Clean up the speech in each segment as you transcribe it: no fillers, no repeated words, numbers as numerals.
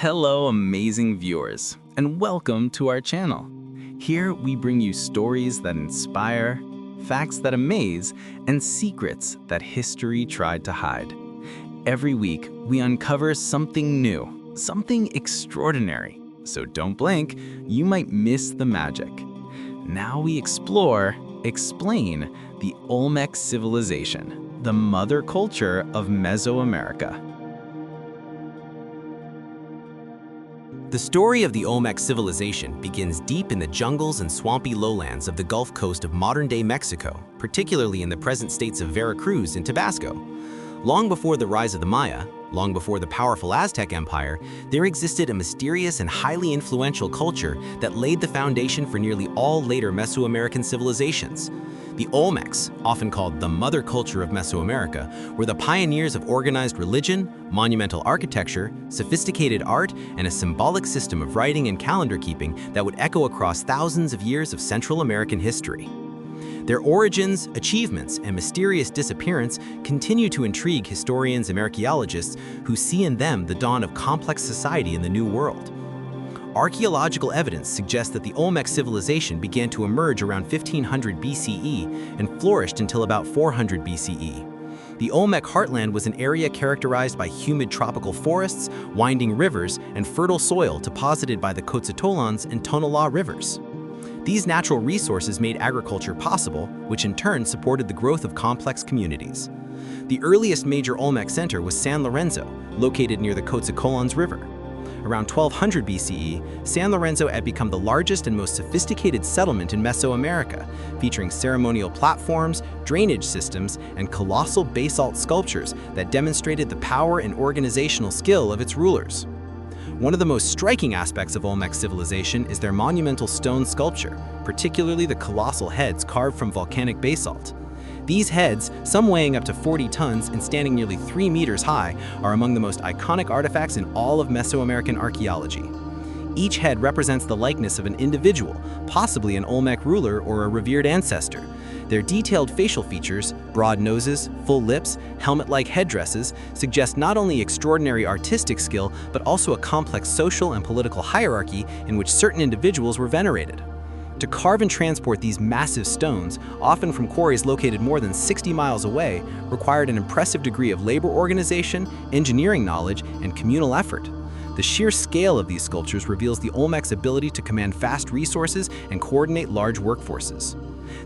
Hello, amazing viewers, and welcome to our channel. Here we bring you stories that inspire, facts that amaze, and secrets that history tried to hide. Every week, we uncover something new, something extraordinary. So don't blink, you might miss the magic. Now we explain the Olmec civilization, the mother culture of Mesoamerica. The story of the Olmec civilization begins deep in the jungles and swampy lowlands of the Gulf Coast of modern-day Mexico, particularly in the present states of Veracruz and Tabasco. Long before the rise of the Maya, long before the powerful Aztec Empire, there existed a mysterious and highly influential culture that laid the foundation for nearly all later Mesoamerican civilizations. The Olmecs, often called the mother culture of Mesoamerica, were the pioneers of organized religion, monumental architecture, sophisticated art, and a symbolic system of writing and calendar keeping that would echo across thousands of years of Central American history. Their origins, achievements, and mysterious disappearance continue to intrigue historians and archaeologists who see in them the dawn of complex society in the New World. Archaeological evidence suggests that the Olmec civilization began to emerge around 1500 BCE and flourished until about 400 BCE. The Olmec heartland was an area characterized by humid tropical forests, winding rivers, and fertile soil deposited by the Cotzitolans and Tonalá rivers. These natural resources made agriculture possible, which in turn supported the growth of complex communities. The earliest major Olmec center was San Lorenzo, located near the Coatzacoalcos River. Around 1200 BCE, San Lorenzo had become the largest and most sophisticated settlement in Mesoamerica, featuring ceremonial platforms, drainage systems, and colossal basalt sculptures that demonstrated the power and organizational skill of its rulers. One of the most striking aspects of Olmec civilization is their monumental stone sculpture, particularly the colossal heads carved from volcanic basalt. These heads, some weighing up to 40 tons and standing nearly 3 meters high, are among the most iconic artifacts in all of Mesoamerican archaeology. Each head represents the likeness of an individual, possibly an Olmec ruler or a revered ancestor. Their detailed facial features, broad noses, full lips, helmet-like headdresses, suggest not only extraordinary artistic skill, but also a complex social and political hierarchy in which certain individuals were venerated. To carve and transport these massive stones, often from quarries located more than 60 miles away, required an impressive degree of labor organization, engineering knowledge, and communal effort. The sheer scale of these sculptures reveals the Olmec's ability to command vast resources and coordinate large workforces.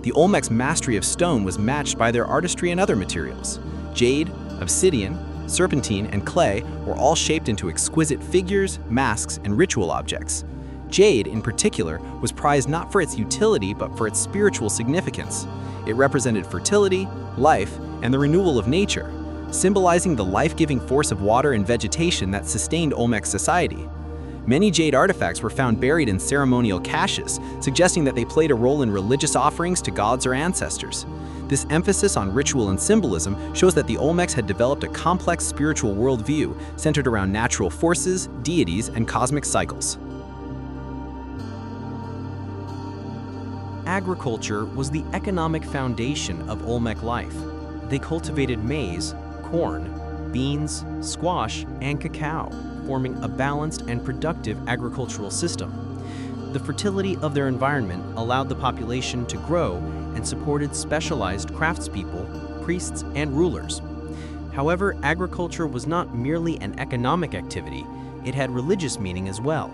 The Olmec's mastery of stone was matched by their artistry in other materials. Jade, obsidian, serpentine, and clay were all shaped into exquisite figures, masks, and ritual objects. Jade, in particular, was prized not for its utility but for its spiritual significance. It represented fertility, life, and the renewal of nature, symbolizing the life-giving force of water and vegetation that sustained Olmec society. Many jade artifacts were found buried in ceremonial caches, suggesting that they played a role in religious offerings to gods or ancestors. This emphasis on ritual and symbolism shows that the Olmecs had developed a complex spiritual worldview centered around natural forces, deities, and cosmic cycles. Agriculture was the economic foundation of Olmec life. They cultivated maize, corn, beans, squash, and cacao, forming a balanced and productive agricultural system. The fertility of their environment allowed the population to grow and supported specialized craftspeople, priests, and rulers. However, agriculture was not merely an economic activity, it had religious meaning as well.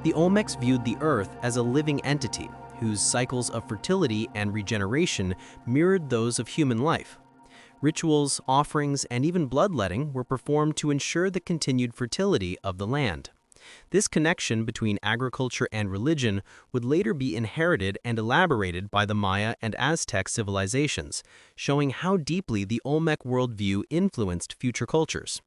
The Olmecs viewed the earth as a living entity, whose cycles of fertility and regeneration mirrored those of human life. Rituals, offerings, and even bloodletting were performed to ensure the continued fertility of the land. This connection between agriculture and religion would later be inherited and elaborated by the Maya and Aztec civilizations, showing how deeply the Olmec worldview influenced future cultures.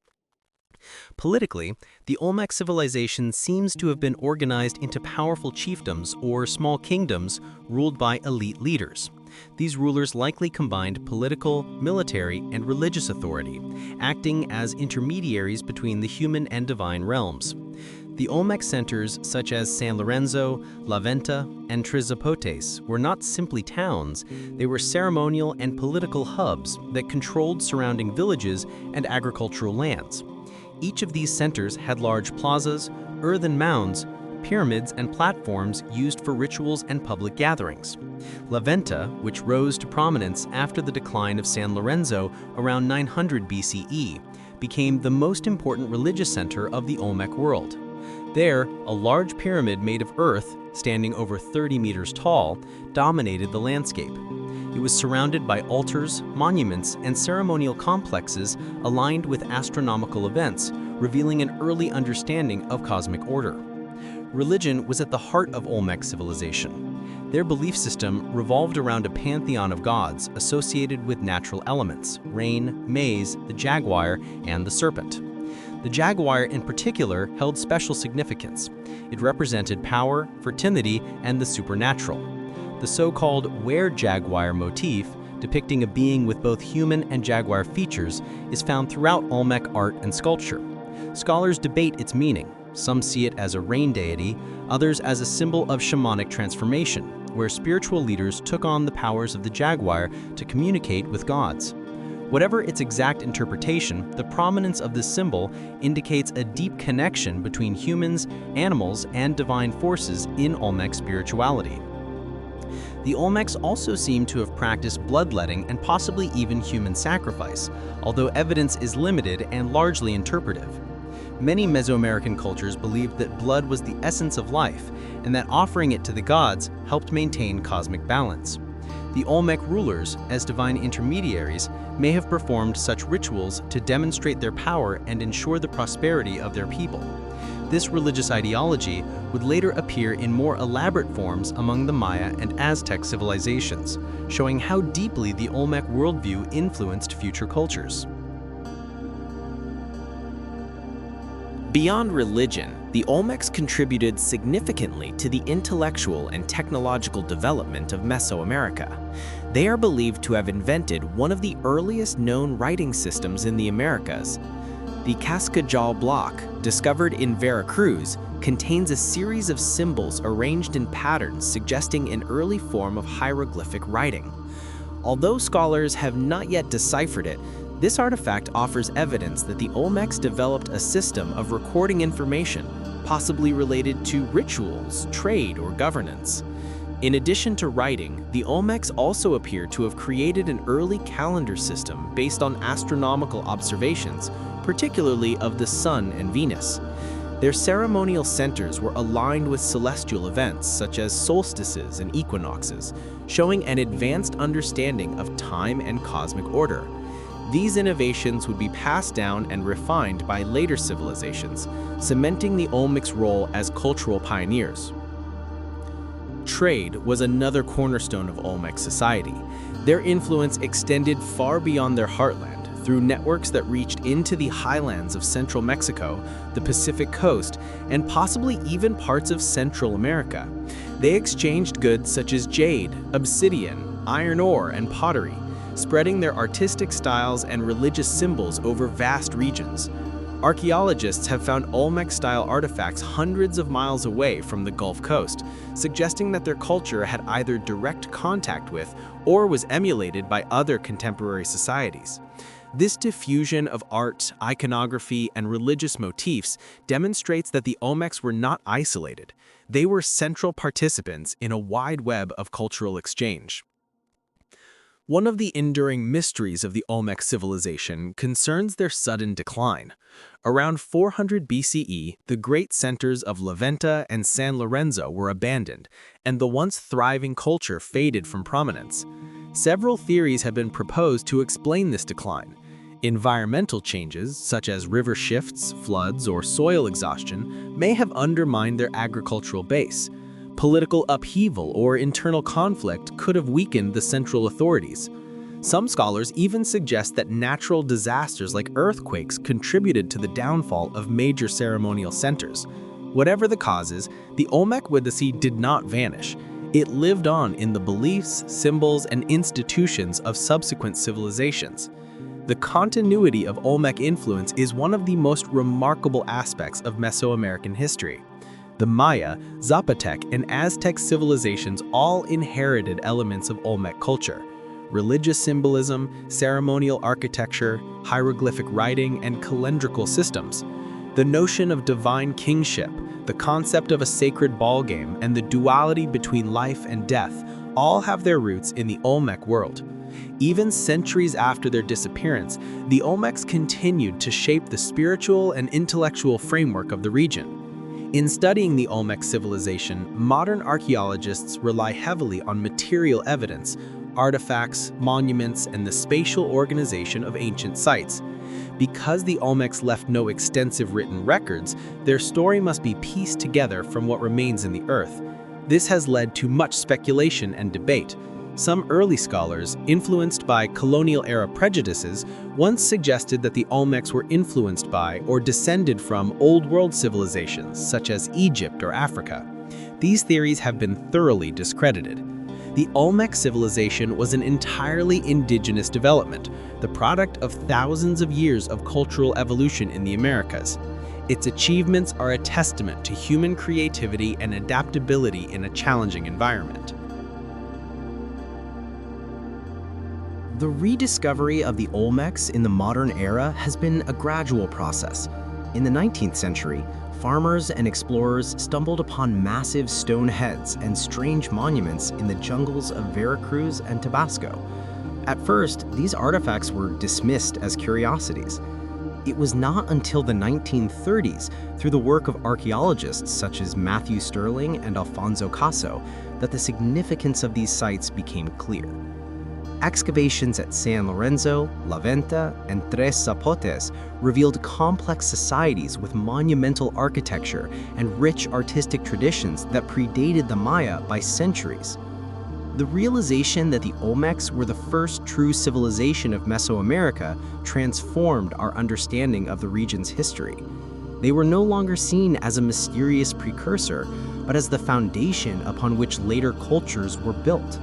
Politically, the Olmec civilization seems to have been organized into powerful chiefdoms or small kingdoms ruled by elite leaders. These rulers likely combined political, military, and religious authority, acting as intermediaries between the human and divine realms. The Olmec centers such as San Lorenzo, La Venta, and Trizapotes were not simply towns, they were ceremonial and political hubs that controlled surrounding villages and agricultural lands. Each of these centers had large plazas, earthen mounds, pyramids and platforms used for rituals and public gatherings. La Venta, which rose to prominence after the decline of San Lorenzo around 900 BCE, became the most important religious center of the Olmec world. There, a large pyramid made of earth, standing over 30 meters tall, dominated the landscape. It was surrounded by altars, monuments, and ceremonial complexes aligned with astronomical events, revealing an early understanding of cosmic order. Religion was at the heart of Olmec civilization. Their belief system revolved around a pantheon of gods associated with natural elements: rain, maize, the jaguar, and the serpent. The jaguar in particular held special significance. It represented power, fertility, and the supernatural. The so-called were-jaguar motif, depicting a being with both human and jaguar features, is found throughout Olmec art and sculpture. Scholars debate its meaning. Some see it as a rain deity, others as a symbol of shamanic transformation, where spiritual leaders took on the powers of the jaguar to communicate with gods. Whatever its exact interpretation, the prominence of this symbol indicates a deep connection between humans, animals, and divine forces in Olmec spirituality. The Olmecs also seem to have practiced bloodletting and possibly even human sacrifice, although evidence is limited and largely interpretive. Many Mesoamerican cultures believed that blood was the essence of life, and that offering it to the gods helped maintain cosmic balance. The Olmec rulers, as divine intermediaries, may have performed such rituals to demonstrate their power and ensure the prosperity of their people. This religious ideology would later appear in more elaborate forms among the Maya and Aztec civilizations, showing how deeply the Olmec worldview influenced future cultures. Beyond religion, the Olmecs contributed significantly to the intellectual and technological development of Mesoamerica. They are believed to have invented one of the earliest known writing systems in the Americas. The Cascajal block, discovered in Veracruz, contains a series of symbols arranged in patterns suggesting an early form of hieroglyphic writing. Although scholars have not yet deciphered it, this artifact offers evidence that the Olmecs developed a system of recording information, possibly related to rituals, trade, or governance. In addition to writing, the Olmecs also appear to have created an early calendar system based on astronomical observations, particularly of the Sun and Venus. Their ceremonial centers were aligned with celestial events such as solstices and equinoxes, showing an advanced understanding of time and cosmic order. These innovations would be passed down and refined by later civilizations, cementing the Olmecs' role as cultural pioneers. Trade was another cornerstone of Olmec society. Their influence extended far beyond their heartland, through networks that reached into the highlands of central Mexico, the Pacific coast, and possibly even parts of Central America. They exchanged goods such as jade, obsidian, iron ore, and pottery, spreading their artistic styles and religious symbols over vast regions. Archaeologists have found Olmec-style artifacts hundreds of miles away from the Gulf Coast, suggesting that their culture had either direct contact with or was emulated by other contemporary societies. This diffusion of art, iconography, and religious motifs demonstrates that the Olmecs were not isolated. They were central participants in a wide web of cultural exchange. One of the enduring mysteries of the Olmec civilization concerns their sudden decline. Around 400 BCE, the great centers of La Venta and San Lorenzo were abandoned, and the once thriving culture faded from prominence. Several theories have been proposed to explain this decline. Environmental changes, such as river shifts, floods, or soil exhaustion, may have undermined their agricultural base. Political upheaval or internal conflict could have weakened the central authorities. Some scholars even suggest that natural disasters like earthquakes contributed to the downfall of major ceremonial centers. Whatever the causes, the Olmec Odyssey did not vanish. It lived on in the beliefs, symbols, and institutions of subsequent civilizations. The continuity of Olmec influence is one of the most remarkable aspects of Mesoamerican history. The Maya, Zapotec, and Aztec civilizations all inherited elements of Olmec culture: religious symbolism, ceremonial architecture, hieroglyphic writing, and calendrical systems. The notion of divine kingship, the concept of a sacred ballgame, and the duality between life and death all have their roots in the Olmec world. Even centuries after their disappearance, the Olmecs continued to shape the spiritual and intellectual framework of the region. In studying the Olmec civilization, modern archaeologists rely heavily on material evidence, artifacts, monuments, and the spatial organization of ancient sites. Because the Olmecs left no extensive written records, their story must be pieced together from what remains in the earth. This has led to much speculation and debate. Some early scholars, influenced by colonial-era prejudices, once suggested that the Olmecs were influenced by or descended from Old World civilizations such as Egypt or Africa. These theories have been thoroughly discredited. The Olmec civilization was an entirely indigenous development, the product of thousands of years of cultural evolution in the Americas. Its achievements are a testament to human creativity and adaptability in a challenging environment. The rediscovery of the Olmecs in the modern era has been a gradual process. In the 19th century, farmers and explorers stumbled upon massive stone heads and strange monuments in the jungles of Veracruz and Tabasco. At first, these artifacts were dismissed as curiosities. It was not until the 1930s, through the work of archaeologists such as Matthew Sterling and Alfonso Caso, that the significance of these sites became clear. Excavations at San Lorenzo, La Venta, and Tres Zapotes revealed complex societies with monumental architecture and rich artistic traditions that predated the Maya by centuries. The realization that the Olmecs were the first true civilization of Mesoamerica transformed our understanding of the region's history. They were no longer seen as a mysterious precursor, but as the foundation upon which later cultures were built.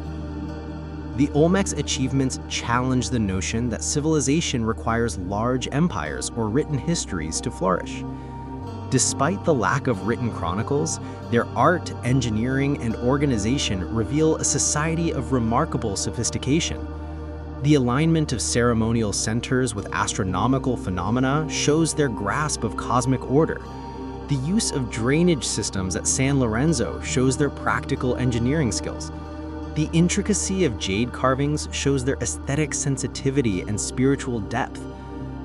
The Olmecs' achievements challenge the notion that civilization requires large empires or written histories to flourish. Despite the lack of written chronicles, their art, engineering, and organization reveal a society of remarkable sophistication. The alignment of ceremonial centers with astronomical phenomena shows their grasp of cosmic order. The use of drainage systems at San Lorenzo shows their practical engineering skills. The intricacy of jade carvings shows their aesthetic sensitivity and spiritual depth.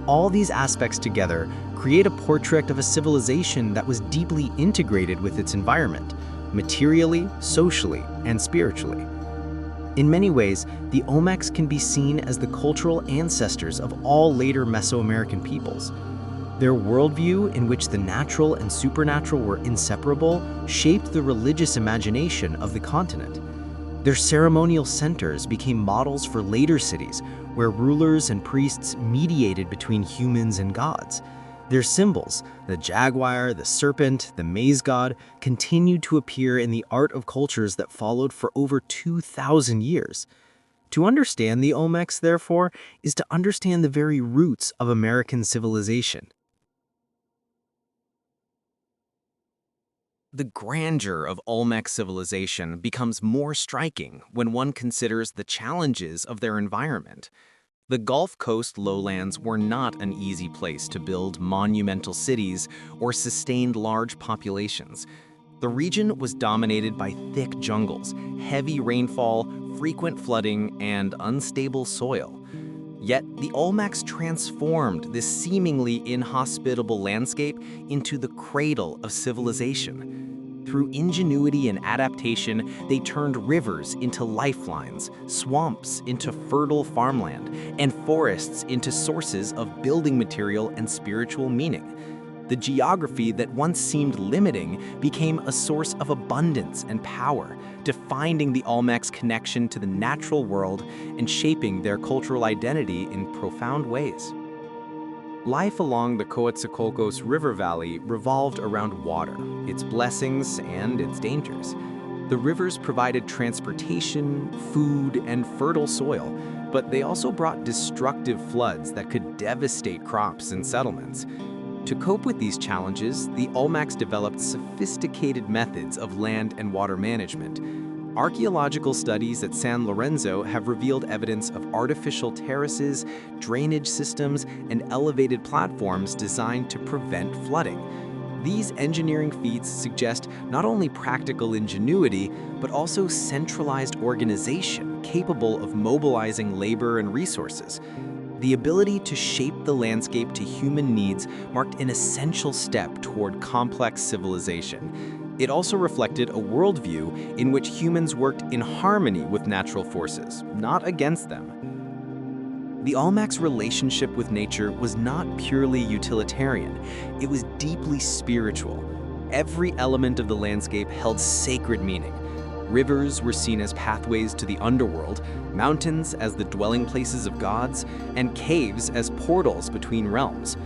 All these aspects together create a portrait of a civilization that was deeply integrated with its environment, materially, socially, and spiritually. In many ways, the Olmecs can be seen as the cultural ancestors of all later Mesoamerican peoples. Their worldview, in which the natural and supernatural were inseparable, shaped the religious imagination of the continent. Their ceremonial centers became models for later cities, where rulers and priests mediated between humans and gods. Their symbols, the jaguar, the serpent, the maize god, continued to appear in the art of cultures that followed for over 2,000 years. To understand the Olmecs, therefore, is to understand the very roots of American civilization. The grandeur of Olmec civilization becomes more striking when one considers the challenges of their environment. The Gulf Coast lowlands were not an easy place to build monumental cities or sustain large populations. The region was dominated by thick jungles, heavy rainfall, frequent flooding, and unstable soil. Yet the Olmecs transformed this seemingly inhospitable landscape into the cradle of civilization. Through ingenuity and adaptation, they turned rivers into lifelines, swamps into fertile farmland, and forests into sources of building material and spiritual meaning. The geography that once seemed limiting became a source of abundance and power, defining the Olmecs' connection to the natural world and shaping their cultural identity in profound ways. Life along the Coatzacoalcos River Valley revolved around water, its blessings and its dangers. The rivers provided transportation, food, and fertile soil, but they also brought destructive floods that could devastate crops and settlements. To cope with these challenges, the Olmecs developed sophisticated methods of land and water management. Archaeological studies at San Lorenzo have revealed evidence of artificial terraces, drainage systems, and elevated platforms designed to prevent flooding. These engineering feats suggest not only practical ingenuity, but also centralized organization capable of mobilizing labor and resources. The ability to shape the landscape to human needs marked an essential step toward complex civilization. It also reflected a worldview in which humans worked in harmony with natural forces, not against them. The Olmecs' relationship with nature was not purely utilitarian. It was deeply spiritual. Every element of the landscape held sacred meaning. Rivers were seen as pathways to the underworld, mountains as the dwelling places of gods, and caves as portals between realms.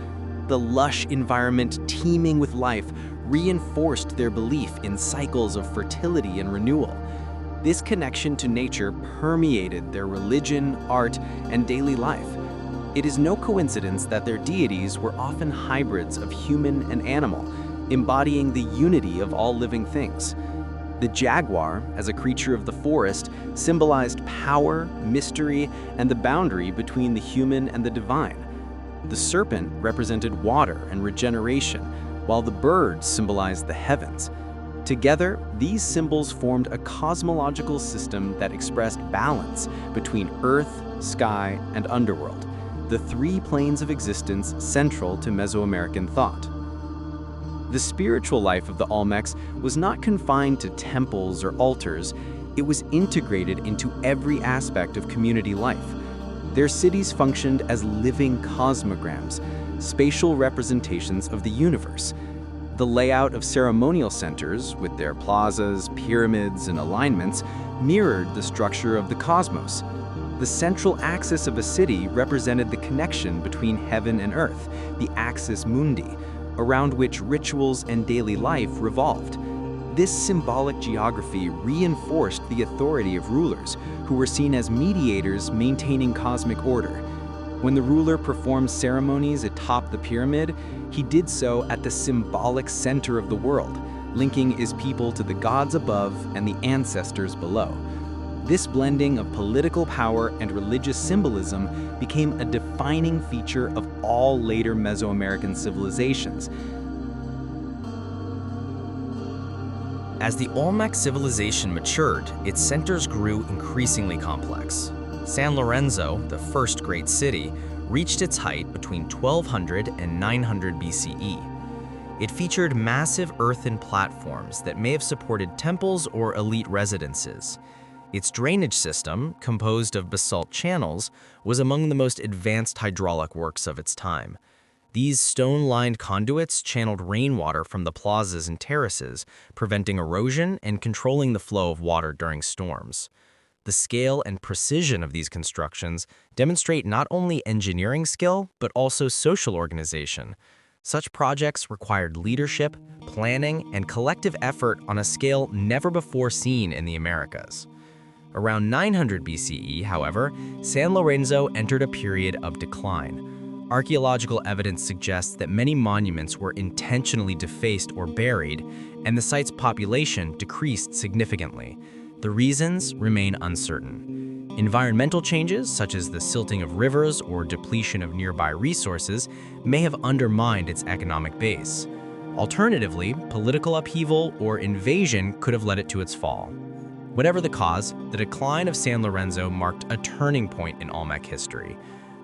The lush environment teeming with life reinforced their belief in cycles of fertility and renewal. This connection to nature permeated their religion, art, and daily life. It is no coincidence that their deities were often hybrids of human and animal, embodying the unity of all living things. The jaguar, as a creature of the forest, symbolized power, mystery, and the boundary between the human and the divine. The serpent represented water and regeneration, while the bird symbolized the heavens. Together, these symbols formed a cosmological system that expressed balance between earth, sky, and underworld, the three planes of existence central to Mesoamerican thought. The spiritual life of the Olmecs was not confined to temples or altars. It was integrated into every aspect of community life. Their cities functioned as living cosmograms, spatial representations of the universe. The layout of ceremonial centers, with their plazas, pyramids, and alignments, mirrored the structure of the cosmos. The central axis of a city represented the connection between heaven and earth, the axis mundi, around which rituals and daily life revolved. This symbolic geography reinforced the authority of rulers, who were seen as mediators maintaining cosmic order. When the ruler performed ceremonies atop the pyramid, he did so at the symbolic center of the world, linking his people to the gods above and the ancestors below. This blending of political power and religious symbolism became a defining feature of all later Mesoamerican civilizations. As the Olmec civilization matured, its centers grew increasingly complex. San Lorenzo, the first great city, reached its height between 1200 and 900 BCE. It featured massive earthen platforms that may have supported temples or elite residences. Its drainage system, composed of basalt channels, was among the most advanced hydraulic works of its time. These stone-lined conduits channeled rainwater from the plazas and terraces, preventing erosion and controlling the flow of water during storms. The scale and precision of these constructions demonstrate not only engineering skill, but also social organization. Such projects required leadership, planning, and collective effort on a scale never before seen in the Americas. Around 900 BCE, however, San Lorenzo entered a period of decline. Archaeological evidence suggests that many monuments were intentionally defaced or buried, and the site's population decreased significantly. The reasons remain uncertain. Environmental changes, such as the silting of rivers or depletion of nearby resources, may have undermined its economic base. Alternatively, political upheaval or invasion could have led it to its fall. Whatever the cause, the decline of San Lorenzo marked a turning point in Olmec history.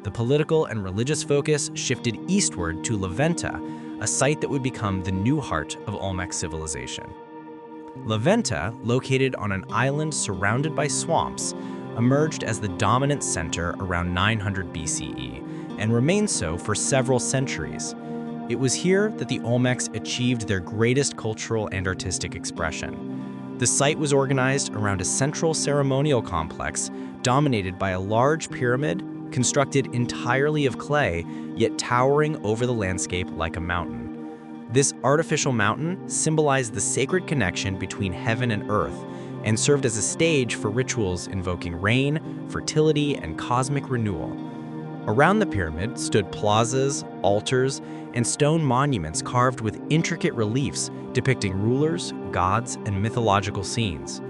The political and religious focus shifted eastward to La Venta, a site that would become the new heart of Olmec civilization. La Venta, located on an island surrounded by swamps, emerged as the dominant center around 900 BCE and remained so for several centuries. It was here that the Olmecs achieved their greatest cultural and artistic expression. The site was organized around a central ceremonial complex dominated by a large pyramid constructed entirely of clay, yet towering over the landscape like a mountain. This artificial mountain symbolized the sacred connection between heaven and earth and served as a stage for rituals invoking rain, fertility, and cosmic renewal. Around the pyramid stood plazas, altars, and stone monuments carved with intricate reliefs depicting rulers, gods, and mythological scenes.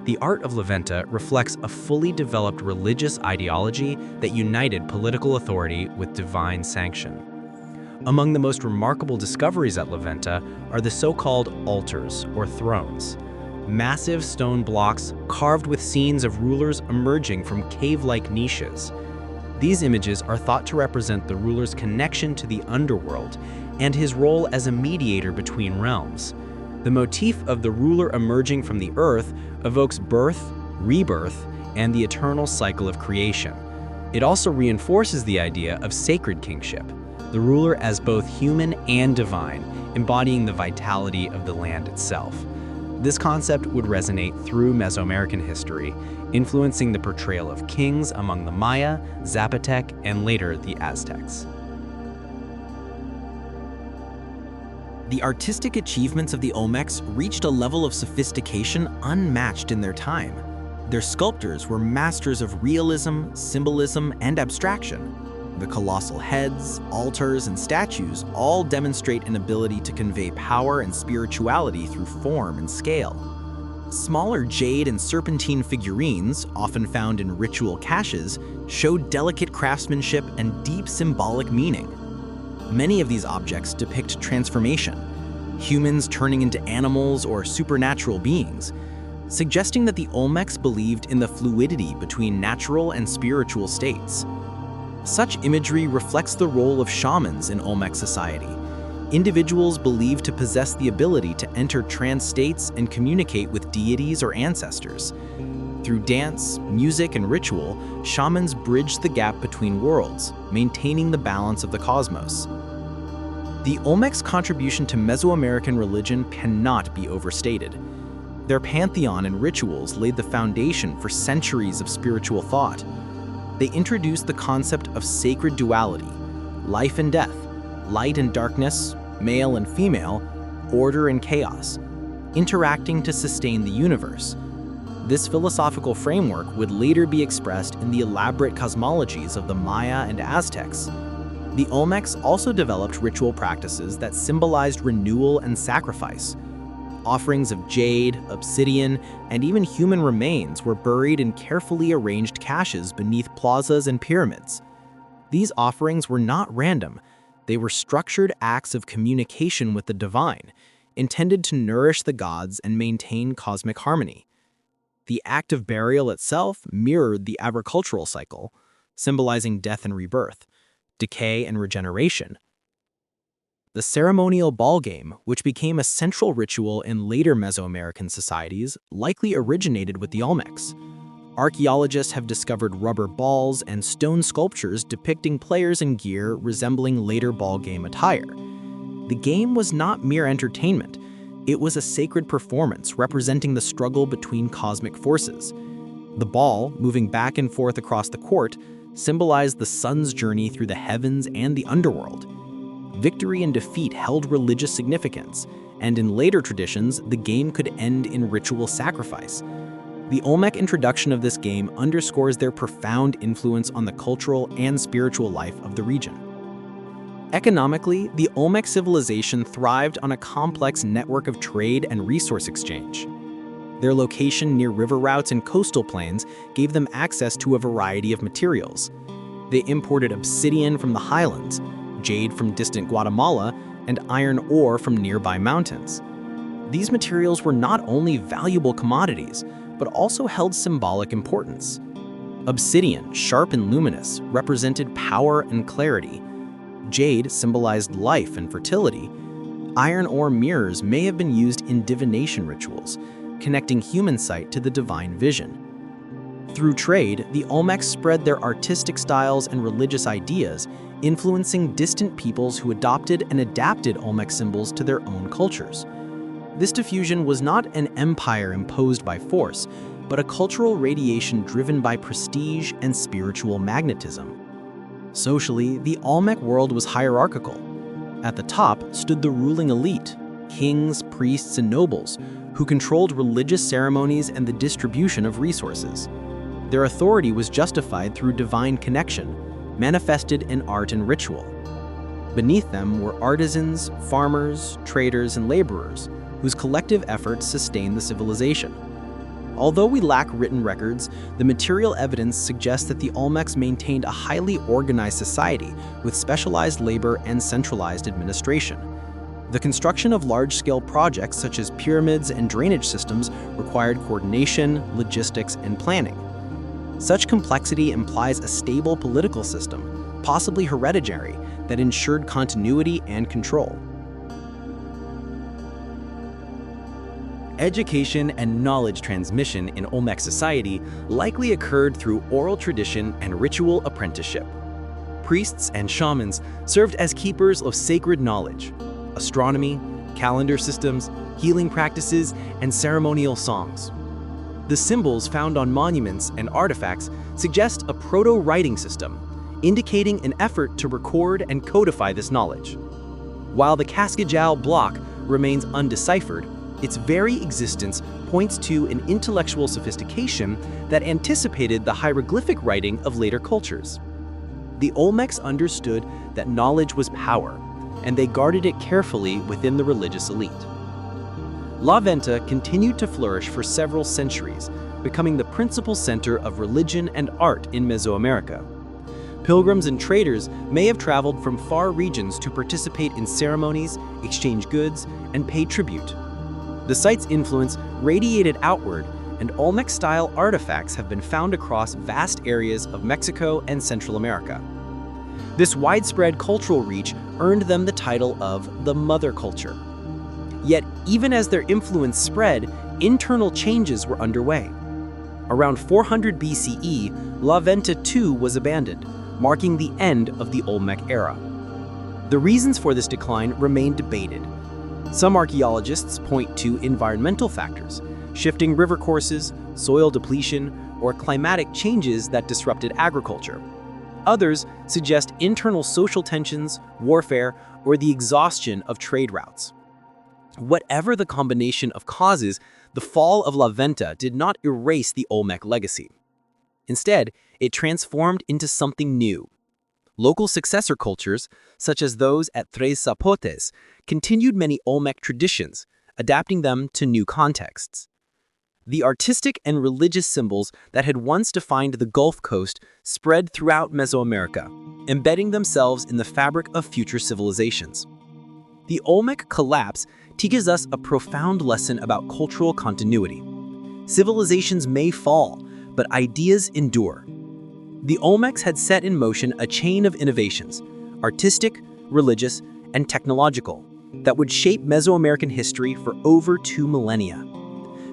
The art of La Venta reflects a fully developed religious ideology that united political authority with divine sanction. Among the most remarkable discoveries at La Venta are the so-called altars, or thrones. Massive stone blocks carved with scenes of rulers emerging from cave-like niches. These images are thought to represent the ruler's connection to the underworld and his role as a mediator between realms. The motif of the ruler emerging from the earth evokes birth, rebirth, and the eternal cycle of creation. It also reinforces the idea of sacred kingship, the ruler as both human and divine, embodying the vitality of the land itself. This concept would resonate through Mesoamerican history, influencing the portrayal of kings among the Maya, Zapotec, and later the Aztecs. The artistic achievements of the Olmecs reached a level of sophistication unmatched in their time. Their sculptors were masters of realism, symbolism, and abstraction. The colossal heads, altars, and statues all demonstrate an ability to convey power and spirituality through form and scale. Smaller jade and serpentine figurines, often found in ritual caches, show delicate craftsmanship and deep symbolic meaning. Many of these objects depict transformation, humans turning into animals or supernatural beings, suggesting that the Olmecs believed in the fluidity between natural and spiritual states. Such imagery reflects the role of shamans in Olmec society, individuals believed to possess the ability to enter trance states and communicate with deities or ancestors. Through dance, music, and ritual, shamans bridged the gap between worlds, maintaining the balance of the cosmos. The Olmecs' contribution to Mesoamerican religion cannot be overstated. Their pantheon and rituals laid the foundation for centuries of spiritual thought. They introduced the concept of sacred duality, life and death, light and darkness, male and female, order and chaos, interacting to sustain the universe. This philosophical framework would later be expressed in the elaborate cosmologies of the Maya and Aztecs. The Olmecs also developed ritual practices that symbolized renewal and sacrifice. Offerings of jade, obsidian, and even human remains were buried in carefully arranged caches beneath plazas and pyramids. These offerings were not random. They were structured acts of communication with the divine, intended to nourish the gods and maintain cosmic harmony. The act of burial itself mirrored the agricultural cycle, symbolizing death and rebirth, decay and regeneration. The ceremonial ball game, which became a central ritual in later Mesoamerican societies, likely originated with the Olmecs. Archaeologists have discovered rubber balls and stone sculptures depicting players in gear resembling later ball game attire. The game was not mere entertainment. It was a sacred performance representing the struggle between cosmic forces. The ball, moving back and forth across the court, symbolized the sun's journey through the heavens and the underworld. Victory and defeat held religious significance, and in later traditions, the game could end in ritual sacrifice. The Olmec introduction of this game underscores their profound influence on the cultural and spiritual life of the region. Economically, the Olmec civilization thrived on a complex network of trade and resource exchange. Their location near river routes and coastal plains gave them access to a variety of materials. They imported obsidian from the highlands, jade from distant Guatemala, and iron ore from nearby mountains. These materials were not only valuable commodities, but also held symbolic importance. Obsidian, sharp and luminous, represented power and clarity. Jade symbolized life and fertility. Iron ore mirrors may have been used in divination rituals, connecting human sight to the divine vision. Through trade, the Olmecs spread their artistic styles and religious ideas, influencing distant peoples who adopted and adapted Olmec symbols to their own cultures. This diffusion was not an empire imposed by force, but a cultural radiation driven by prestige and spiritual magnetism. Socially, the Olmec world was hierarchical. At the top stood the ruling elite, kings, priests, and nobles, who controlled religious ceremonies and the distribution of resources. Their authority was justified through divine connection, manifested in art and ritual. Beneath them were artisans, farmers, traders, and laborers, whose collective efforts sustained the civilization. Although we lack written records, the material evidence suggests that the Olmecs maintained a highly organized society with specialized labor and centralized administration. The construction of large-scale projects such as pyramids and drainage systems required coordination, logistics, and planning. Such complexity implies a stable political system, possibly hereditary, that ensured continuity and control. Education and knowledge transmission in Olmec society likely occurred through oral tradition and ritual apprenticeship. Priests and shamans served as keepers of sacred knowledge, astronomy, calendar systems, healing practices, and ceremonial songs. The symbols found on monuments and artifacts suggest a proto-writing system, indicating an effort to record and codify this knowledge. While the Cascajal block remains undeciphered, its very existence points to an intellectual sophistication that anticipated the hieroglyphic writing of later cultures. The Olmecs understood that knowledge was power, and they guarded it carefully within the religious elite. La Venta continued to flourish for several centuries, becoming the principal center of religion and art in Mesoamerica. Pilgrims and traders may have traveled from far regions to participate in ceremonies, exchange goods, and pay tribute. The site's influence radiated outward, and Olmec-style artifacts have been found across vast areas of Mexico and Central America. This widespread cultural reach earned them the title of the Mother Culture. Yet, even as their influence spread, internal changes were underway. Around 400 BCE, La Venta too was abandoned, marking the end of the Olmec era. The reasons for this decline remain debated. Some archaeologists point to environmental factors, shifting river courses, soil depletion, or climatic changes that disrupted agriculture. Others suggest internal social tensions, warfare, or the exhaustion of trade routes. Whatever the combination of causes, the fall of La Venta did not erase the Olmec legacy. Instead, it transformed into something new. Local successor cultures, such as those at Tres Zapotes, continued many Olmec traditions, adapting them to new contexts. The artistic and religious symbols that had once defined the Gulf Coast spread throughout Mesoamerica, embedding themselves in the fabric of future civilizations. The Olmec collapse teaches us a profound lesson about cultural continuity. Civilizations may fall, but ideas endure. The Olmecs had set in motion a chain of innovations, artistic, religious, and technological, that would shape Mesoamerican history for over 2 millennia.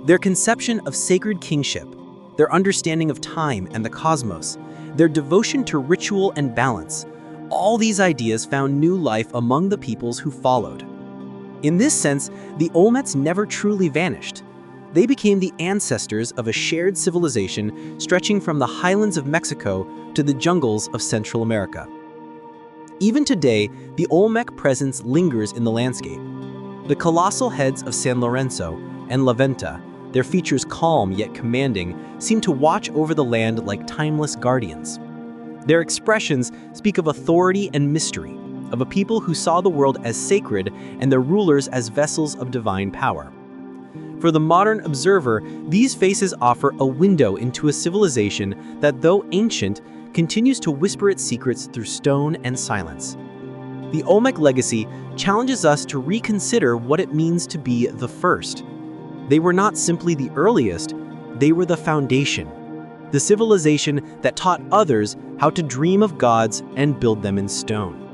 Their conception of sacred kingship, their understanding of time and the cosmos, their devotion to ritual and balance, all these ideas found new life among the peoples who followed. In this sense, the Olmecs never truly vanished. They became the ancestors of a shared civilization stretching from the highlands of Mexico to the jungles of Central America. Even today, the Olmec presence lingers in the landscape. The colossal heads of San Lorenzo and La Venta, their features calm yet commanding, seem to watch over the land like timeless guardians. Their expressions speak of authority and mystery, of a people who saw the world as sacred and their rulers as vessels of divine power. For the modern observer, these faces offer a window into a civilization that, though ancient, continues to whisper its secrets through stone and silence. The Olmec legacy challenges us to reconsider what it means to be the first. They were not simply the earliest, they were the foundation, the civilization that taught others how to dream of gods and build them in stone.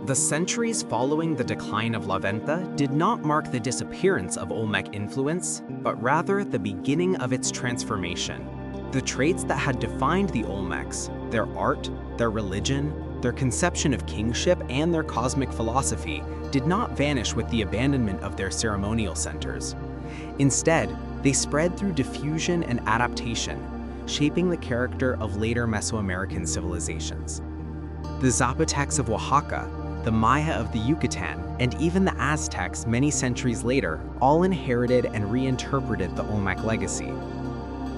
The centuries following the decline of La Venta did not mark the disappearance of Olmec influence, but rather the beginning of its transformation. The traits that had defined the Olmecs, their art, their religion, their conception of kingship, and their cosmic philosophy, did not vanish with the abandonment of their ceremonial centers. Instead, they spread through diffusion and adaptation, shaping the character of later Mesoamerican civilizations. The Zapotecs of Oaxaca, the Maya of the Yucatan, and even the Aztecs many centuries later all inherited and reinterpreted the Olmec legacy.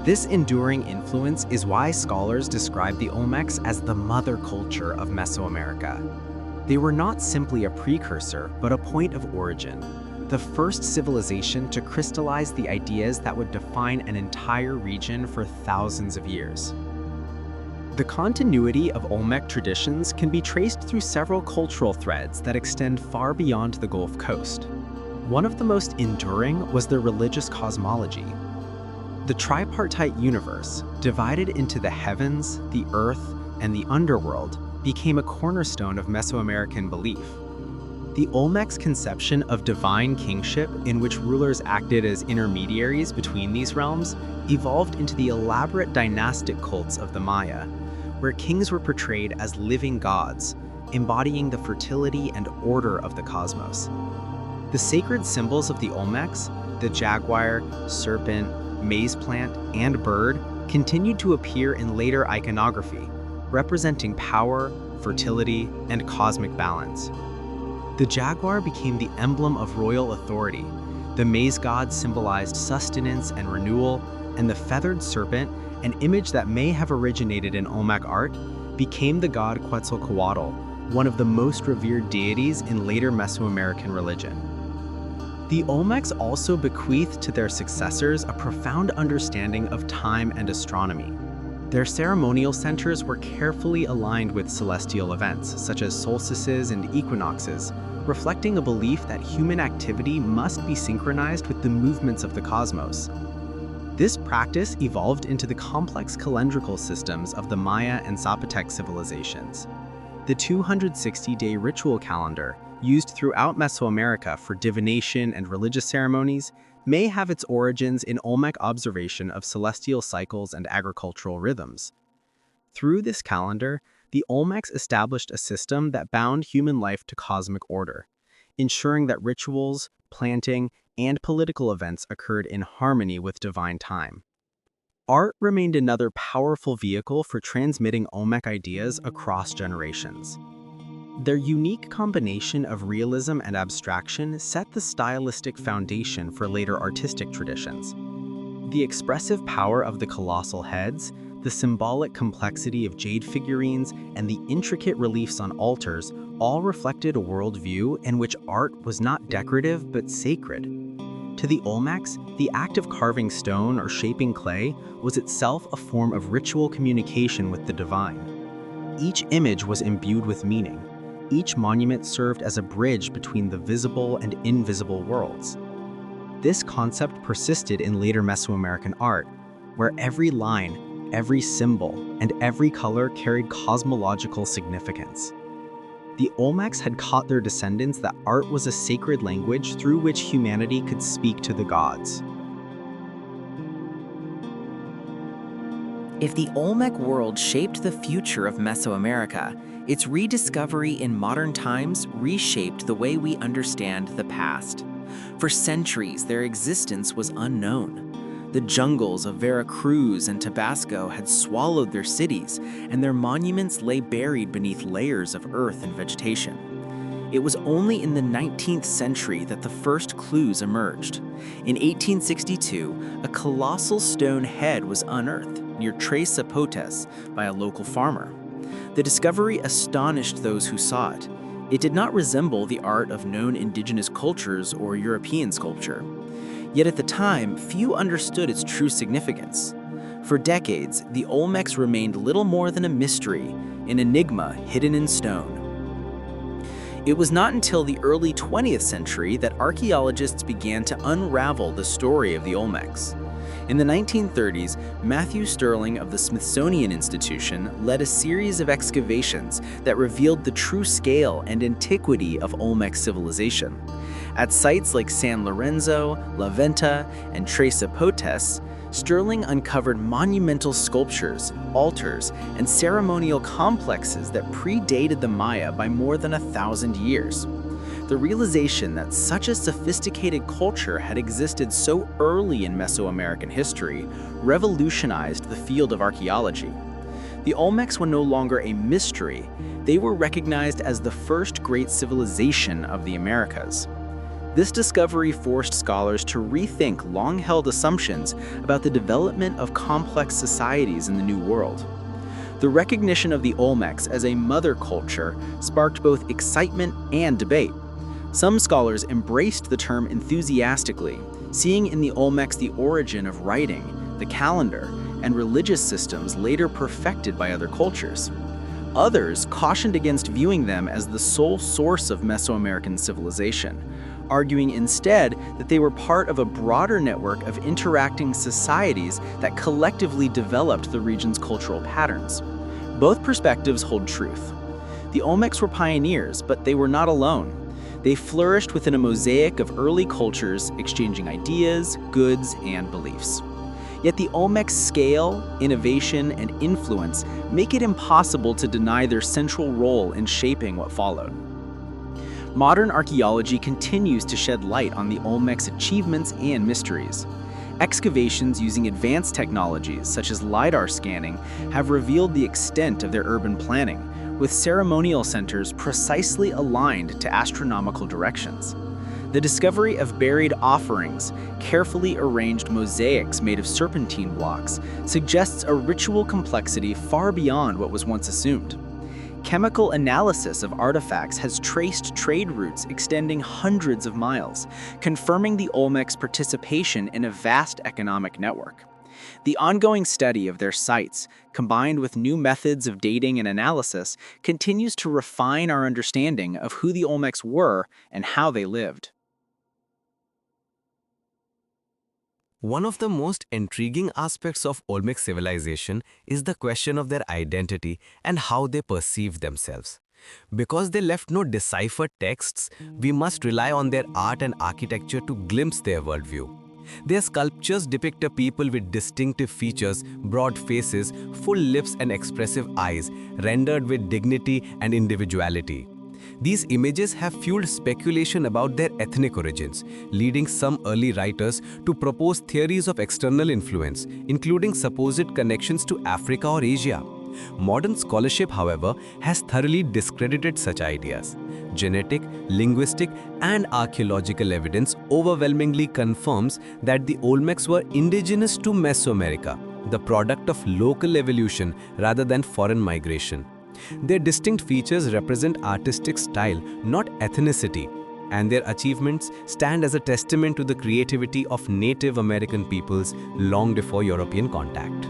This enduring influence is why scholars describe the Olmecs as the mother culture of Mesoamerica. They were not simply a precursor, but a point of origin, the first civilization to crystallize the ideas that would define an entire region for thousands of years. The continuity of Olmec traditions can be traced through several cultural threads that extend far beyond the Gulf Coast. One of the most enduring was their religious cosmology. The tripartite universe, divided into the heavens, the earth, and the underworld, became a cornerstone of Mesoamerican belief. The Olmec's conception of divine kingship, in which rulers acted as intermediaries between these realms, evolved into the elaborate dynastic cults of the Maya, where kings were portrayed as living gods, embodying the fertility and order of the cosmos. The sacred symbols of the Olmecs, the jaguar, serpent, maize plant, and bird, continued to appear in later iconography, representing power, fertility, and cosmic balance. The jaguar became the emblem of royal authority, the maize god symbolized sustenance and renewal, and the feathered serpent, an image that may have originated in Olmec art, became the god Quetzalcoatl, one of the most revered deities in later Mesoamerican religion. The Olmecs also bequeathed to their successors a profound understanding of time and astronomy. Their ceremonial centers were carefully aligned with celestial events, such as solstices and equinoxes, reflecting a belief that human activity must be synchronized with the movements of the cosmos. This practice evolved into the complex calendrical systems of the Maya and Zapotec civilizations. The 260-day ritual calendar, used throughout Mesoamerica for divination and religious ceremonies, may have its origins in Olmec observation of celestial cycles and agricultural rhythms. Through this calendar, the Olmecs established a system that bound human life to cosmic order, ensuring that rituals, planting, and political events occurred in harmony with divine time. Art remained another powerful vehicle for transmitting Olmec ideas across generations. Their unique combination of realism and abstraction set the stylistic foundation for later artistic traditions. The expressive power of the colossal heads, the symbolic complexity of jade figurines, and the intricate reliefs on altars all reflected a worldview in which art was not decorative but sacred. To the Olmecs, the act of carving stone or shaping clay was itself a form of ritual communication with the divine. Each image was imbued with meaning. Each monument served as a bridge between the visible and invisible worlds. This concept persisted in later Mesoamerican art, where every line, every symbol, and every color carried cosmological significance. The Olmecs had taught their descendants that art was a sacred language through which humanity could speak to the gods. If the Olmec world shaped the future of Mesoamerica, its rediscovery in modern times reshaped the way we understand the past. For centuries, their existence was unknown. The jungles of Veracruz and Tabasco had swallowed their cities, and their monuments lay buried beneath layers of earth and vegetation. It was only in the 19th century that the first clues emerged. In 1862, a colossal stone head was unearthed near Tres Zapotes by a local farmer. The discovery astonished those who saw it. It did not resemble the art of known indigenous cultures or European sculpture. Yet at the time, few understood its true significance. For decades, the Olmecs remained little more than a mystery, an enigma hidden in stone. It was not until the early 20th century that archaeologists began to unravel the story of the Olmecs. In the 1930s, Matthew Sterling of the Smithsonian Institution led a series of excavations that revealed the true scale and antiquity of Olmec civilization. At sites like San Lorenzo, La Venta, and Tres Zapotes, Sterling uncovered monumental sculptures, altars, and ceremonial complexes that predated the Maya by more than 1,000 years. The realization that such a sophisticated culture had existed so early in Mesoamerican history revolutionized the field of archaeology. The Olmecs were no longer a mystery, they were recognized as the first great civilization of the Americas. This discovery forced scholars to rethink long-held assumptions about the development of complex societies in the New World. The recognition of the Olmecs as a mother culture sparked both excitement and debate. Some scholars embraced the term enthusiastically, seeing in the Olmecs the origin of writing, the calendar, and religious systems later perfected by other cultures. Others cautioned against viewing them as the sole source of Mesoamerican civilization, arguing instead that they were part of a broader network of interacting societies that collectively developed the region's cultural patterns. Both perspectives hold truth. The Olmecs were pioneers, but they were not alone. They flourished within a mosaic of early cultures exchanging ideas, goods, and beliefs. Yet the Olmecs' scale, innovation, and influence make it impossible to deny their central role in shaping what followed. Modern archaeology continues to shed light on the Olmecs' achievements and mysteries. Excavations using advanced technologies such as LiDAR scanning have revealed the extent of their urban planning, with ceremonial centers precisely aligned to astronomical directions. The discovery of buried offerings, carefully arranged mosaics made of serpentine blocks, suggests a ritual complexity far beyond what was once assumed. Chemical analysis of artifacts has traced trade routes extending hundreds of miles, confirming the Olmecs' participation in a vast economic network. The ongoing study of their sites, combined with new methods of dating and analysis, continues to refine our understanding of who the Olmecs were and how they lived. One of the most intriguing aspects of Olmec civilization is the question of their identity and how they perceived themselves. Because they left no deciphered texts, we must rely on their art and architecture to glimpse their worldview. Their sculptures depict a people with distinctive features, broad faces, full lips and expressive eyes, rendered with dignity and individuality. These images have fueled speculation about their ethnic origins, leading some early writers to propose theories of external influence, including supposed connections to Africa or Asia. Modern scholarship, however, has thoroughly discredited such ideas. Genetic, linguistic, and archaeological evidence overwhelmingly confirms that the Olmecs were indigenous to Mesoamerica, the product of local evolution rather than foreign migration. Their distinct features represent artistic style, not ethnicity, and their achievements stand as a testament to the creativity of Native American peoples long before European contact.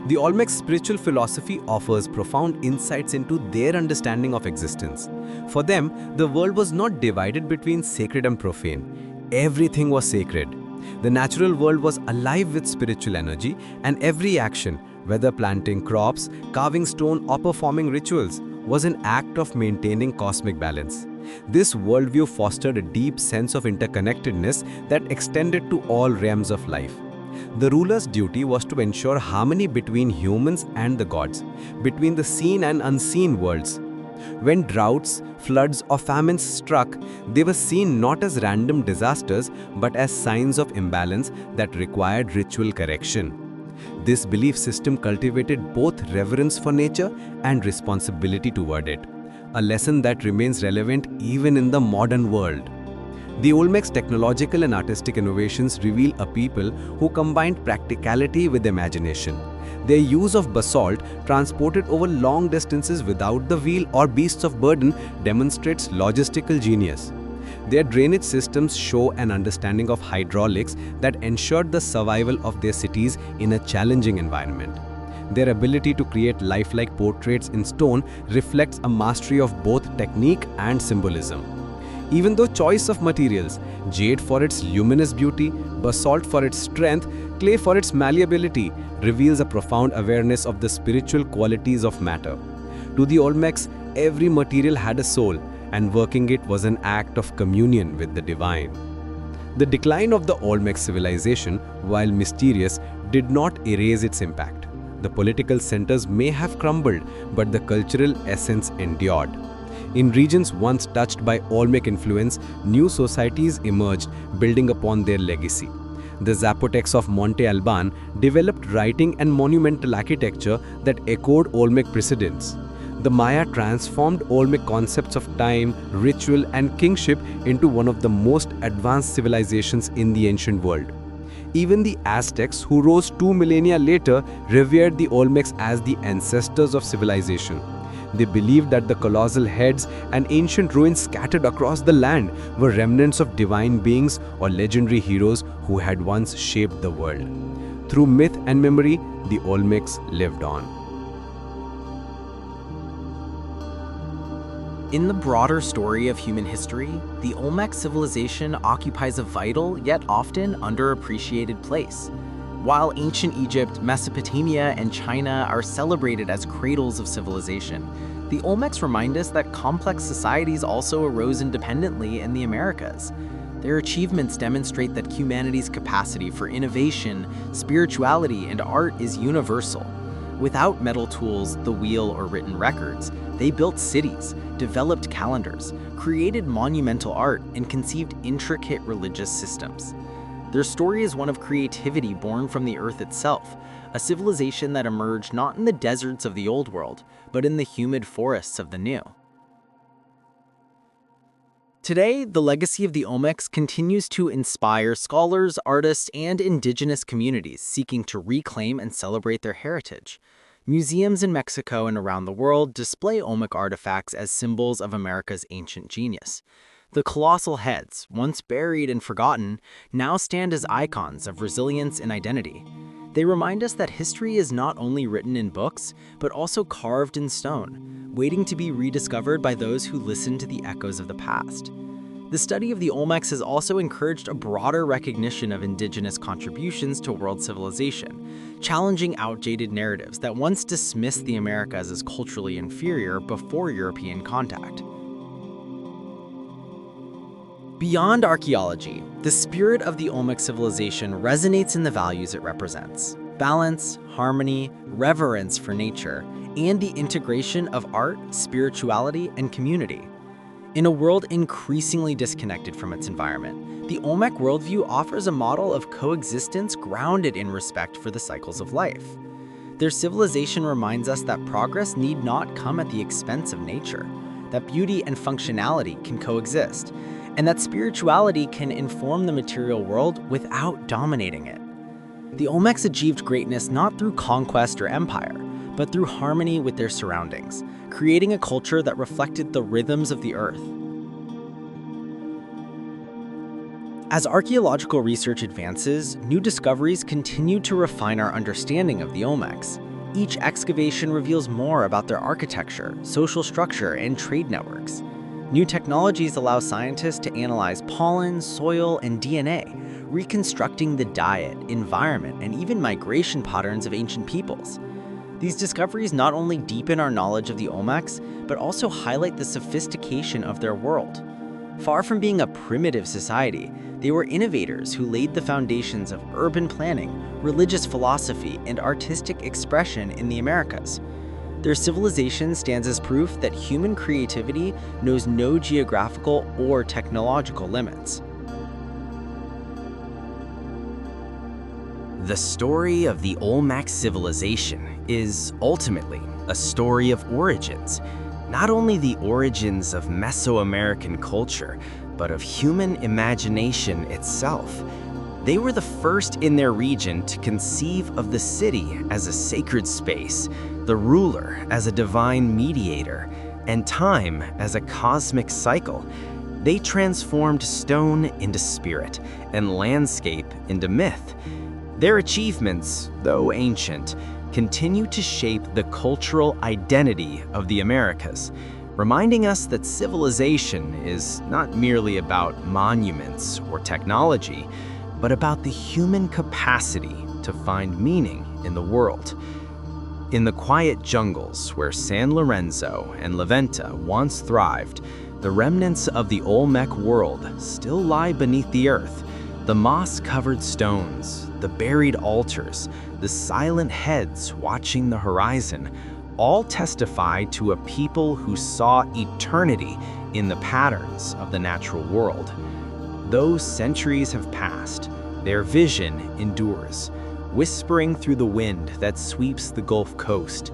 The Olmec spiritual philosophy offers profound insights into their understanding of existence. For them, the world was not divided between sacred and profane. Everything was sacred. The natural world was alive with spiritual energy, and every action, whether planting crops, carving stone, or performing rituals, was an act of maintaining cosmic balance. This worldview fostered a deep sense of interconnectedness that extended to all realms of life. The ruler's duty was to ensure harmony between humans and the gods, between the seen and unseen worlds. When droughts, floods, or famines struck, they were seen not as random disasters but as signs of imbalance that required ritual correction. This belief system cultivated both reverence for nature and responsibility toward it, a lesson that remains relevant even in the modern world. The Olmecs' technological and artistic innovations reveal a people who combined practicality with imagination. Their use of basalt, transported over long distances without the wheel or beasts of burden, demonstrates logistical genius. Their drainage systems show an understanding of hydraulics that ensured the survival of their cities in a challenging environment. Their ability to create lifelike portraits in stone reflects a mastery of both technique and symbolism. Even though choice of materials, jade for its luminous beauty, basalt for its strength, clay for its malleability, reveals a profound awareness of the spiritual qualities of matter. To the Olmecs, every material had a soul, and working it was an act of communion with the divine. The decline of the Olmec civilization, while mysterious, did not erase its impact. The political centers may have crumbled, but the cultural essence endured. In regions once touched by Olmec influence, new societies emerged, building upon their legacy. The Zapotecs of Monte Alban developed writing and monumental architecture that echoed Olmec precedents. The Maya transformed Olmec concepts of time, ritual, and kingship into one of the most advanced civilizations in the ancient world. Even the Aztecs, who rose 2 millennia later, revered the Olmecs as the ancestors of civilization. They believed that the colossal heads and ancient ruins scattered across the land were remnants of divine beings or legendary heroes who had once shaped the world. Through myth and memory, the Olmecs lived on. In the broader story of human history, the Olmec civilization occupies a vital yet often underappreciated place. While ancient Egypt, Mesopotamia, and China are celebrated as cradles of civilization, the Olmecs remind us that complex societies also arose independently in the Americas. Their achievements demonstrate that humanity's capacity for innovation, spirituality, and art is universal. Without metal tools, the wheel, or written records, they built cities, developed calendars, created monumental art, and conceived intricate religious systems. Their story is one of creativity born from the earth itself, a civilization that emerged not in the deserts of the old world, but in the humid forests of the new. Today, the legacy of the Olmecs continues to inspire scholars, artists, and indigenous communities seeking to reclaim and celebrate their heritage. Museums in Mexico and around the world display Olmec artifacts as symbols of America's ancient genius. The colossal heads, once buried and forgotten, now stand as icons of resilience and identity. They remind us that history is not only written in books, but also carved in stone, waiting to be rediscovered by those who listen to the echoes of the past. The study of the Olmecs has also encouraged a broader recognition of indigenous contributions to world civilization, challenging outdated narratives that once dismissed the Americas as culturally inferior before European contact. Beyond archaeology, the spirit of the Olmec civilization resonates in the values it represents: balance, harmony, reverence for nature, and the integration of art, spirituality, and community. In a world increasingly disconnected from its environment, the Olmec worldview offers a model of coexistence grounded in respect for the cycles of life. Their civilization reminds us that progress need not come at the expense of nature, that beauty and functionality can coexist, and that spirituality can inform the material world without dominating it. The Olmecs achieved greatness not through conquest or empire, but through harmony with their surroundings, creating a culture that reflected the rhythms of the earth. As archaeological research advances, new discoveries continue to refine our understanding of the Olmecs. Each excavation reveals more about their architecture, social structure, and trade networks. New technologies allow scientists to analyze pollen, soil, and DNA, reconstructing the diet, environment, and even migration patterns of ancient peoples. These discoveries not only deepen our knowledge of the Olmecs, but also highlight the sophistication of their world. Far from being a primitive society, they were innovators who laid the foundations of urban planning, religious philosophy, and artistic expression in the Americas. Their civilization stands as proof that human creativity knows no geographical or technological limits. The story of the Olmec civilization is ultimately a story of origins, not only the origins of Mesoamerican culture, but of human imagination itself. They were the first in their region to conceive of the city as a sacred space, the ruler as a divine mediator, and time as a cosmic cycle. They transformed stone into spirit and landscape into myth. Their achievements, though ancient, continue to shape the cultural identity of the Americas, reminding us that civilization is not merely about monuments or technology, but about the human capacity to find meaning in the world. In the quiet jungles where San Lorenzo and La Venta once thrived, the remnants of the Olmec world still lie beneath the earth. The moss-covered stones, the buried altars, the silent heads watching the horizon, all testify to a people who saw eternity in the patterns of the natural world. Though centuries have passed, their vision endures, whispering through the wind that sweeps the Gulf Coast.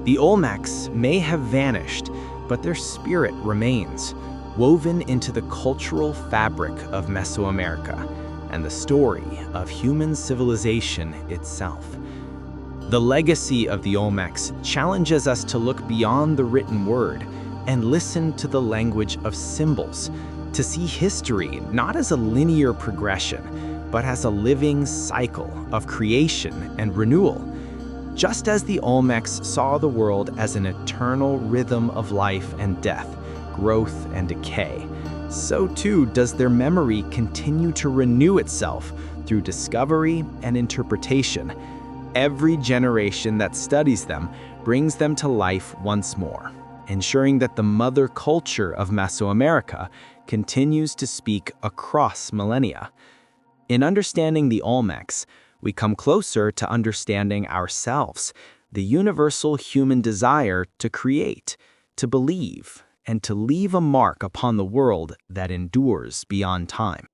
The Olmecs may have vanished, but their spirit remains, woven into the cultural fabric of Mesoamerica and the story of human civilization itself. The legacy of the Olmecs challenges us to look beyond the written word and listen to the language of symbols, to see history not as a linear progression, but as a living cycle of creation and renewal. Just as the Olmecs saw the world as an eternal rhythm of life and death, growth and decay, so too does their memory continue to renew itself through discovery and interpretation. Every generation that studies them brings them to life once more, ensuring that the mother culture of Mesoamerica continues to speak across millennia. In understanding the Olmecs, we come closer to understanding ourselves, the universal human desire to create, to believe, and to leave a mark upon the world that endures beyond time.